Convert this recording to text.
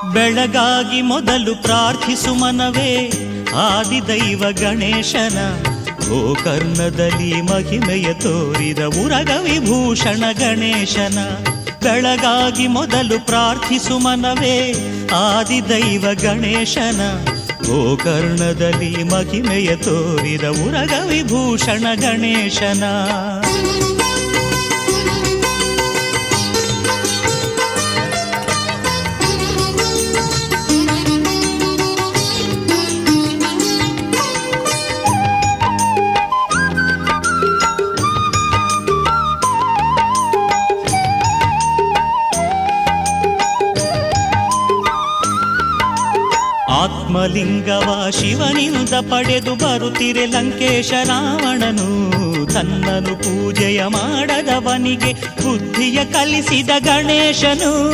ಬೆಳಗಾಗಿ ಮೊದಲು ಪ್ರಾರ್ಥಿಸು ಮನವೇ ಆದಿದೈವ ಗಣೇಶನ. ಗೋಕರ್ಣದಲ್ಲಿ ಮಹಿಮೆಯ ತೋರಿದ ಉರಗ ವಿಭೂಷಣ ಗಣೇಶನ. ಬೆಳಗಾಗಿ ಮೊದಲು ಪ್ರಾರ್ಥಿಸು ಮನವೇ ಆದಿದೈವ ಗಣೇಶನ. ಗೋಕರ್ಣದಲ್ಲಿ ಮಹಿಮೆಯ ತೋರಿದ ಉರಗ ವಿಭೂಷಣ ಗಣೇಶನ. ಆತ್ಮಲಿಂಗವ ಶಿವನಿಂದ ಪಡೆದು ಬರುತ್ತಿರೆ ಲಂಕೇಶ ರಾವಣನು. ತನ್ನನು ಪೂಜೆಯ ಮಾಡದವನಿಗೆ ಬುದ್ಧಿಯ ಕಲಿಸಿದ ಗಣೇಶನು.